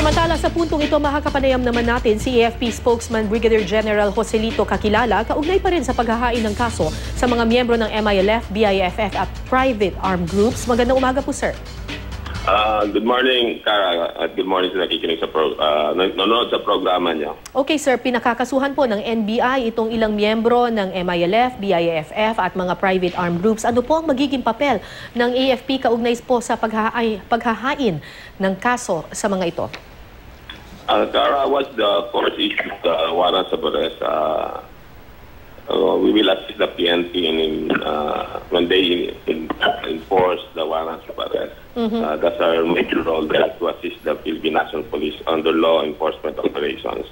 Samantala sa puntong ito, makakapanayam naman natin si AFP spokesman Brigadier General Joselito Kakilala kaugnay pa rin sa paghahain ng kaso sa mga miyembro ng MILF, BIFF at private armed groups. Magandang umaga po, sir. Good morning, Cara, at good morning sa nakikinig sa nanonood sa programa niyo. Okay, sir. Pinakakasuhan po ng NBI itong ilang miyembro ng MILF, BIFF at mga private armed groups. Ano po ang magiging papel ng AFP kaugnay po sa paghahain ng kaso sa mga ito? Cara, once the court issues the warrants of arrest, we will assist the PNP when they enforce the warrants of arrest. That's our major role there, to assist the Philippine National Police under law enforcement operations.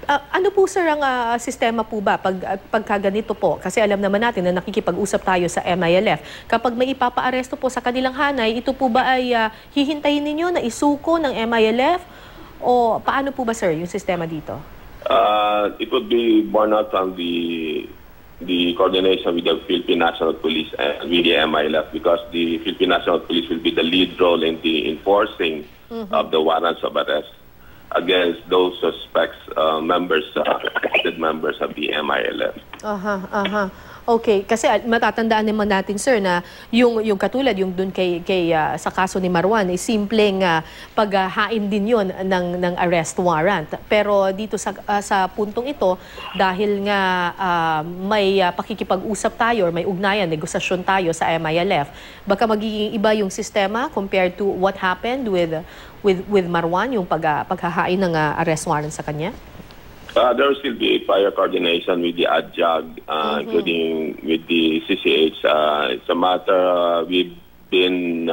Ano po, sir, ang sistema po ba pagkaganito po? Kasi alam naman natin na nakikipag-usap tayo sa MILF. Kapag may ipapaaresto po sa kanilang hanay, ito po ba ay hihintayin ninyo na isuko ng MILF? O paano po ba, sir, yung sistema dito? It would be borne out from the coordination with the Philippine National Police and with the MILF, because the Philippine National Police will be the lead role in the enforcing of the warrants of arrest against those suspects, members of the MILF. Okay, kasi matatandaan naman natin, sir, na yung katulad yung dun sa kaso ni Marwan, simpleng paghahain din yun ng arrest warrant. Pero dito sa puntong ito, dahil nga may pakikipag-usap tayo or may ugnayan, negosasyon tayo sa MILF, baka magiging iba yung sistema compared to what happened with Marwan, yung paghahain ng arrest warrant sa kanya? There will still be prior coordination with the ADJAG, including with the CCH. It's a matter we've been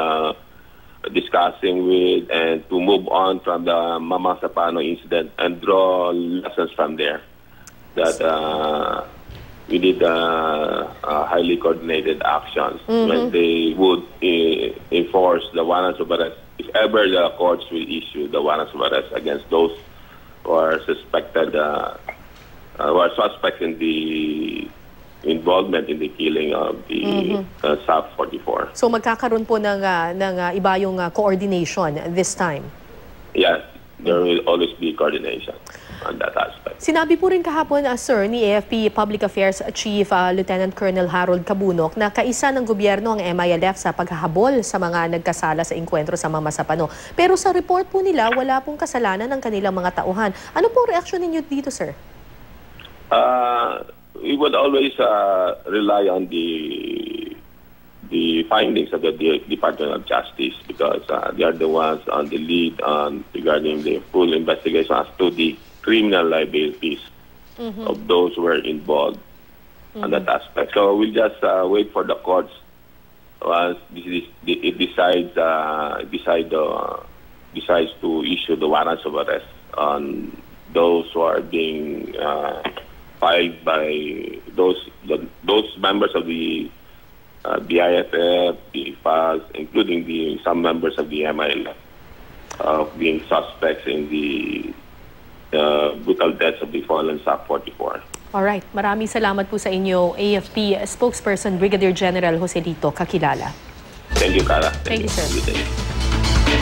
discussing with, and to move on from the Mama Sapano incident and draw lessons from there. That we need highly coordinated actions when they would enforce the warrants of arrest. If ever the courts will issue the warrants of arrest against those who are suspected, who are suspects in the involvement in the killing of the SAF 44. So magkakaroon po ng iba yung coordination this time? Yes, there will always be coordination on that aspect. Sinabi po rin kahapon, sir, ni AFP Public Affairs Chief Lieutenant Colonel Harold Cabunok na kaisa ng gobyerno ang MILF sa paghahabol sa mga nagkasala sa engkwentro sa Mama Sapano. Pero sa report po nila, wala pong kasalanan ng kanilang mga tauhan. Ano pong reaksyon ninyo dito, sir? We would always rely on the findings of the Department of Justice, because they are the ones on the lead regarding the full investigation as to the criminal liabilities of those who were involved on that aspect. So we'll just wait for the courts once it decides to issue the warrants of arrest on those who are being filed by those members of the BIFF, the FAS, including some members of the MILF, being suspects in the brutal deaths of the fallen SAF 44. Alright, maraming salamat po sa inyo, AFP spokesperson Brigadier General Joselito Kakilala. Thank you, Cara. Thank you, sir. Good day.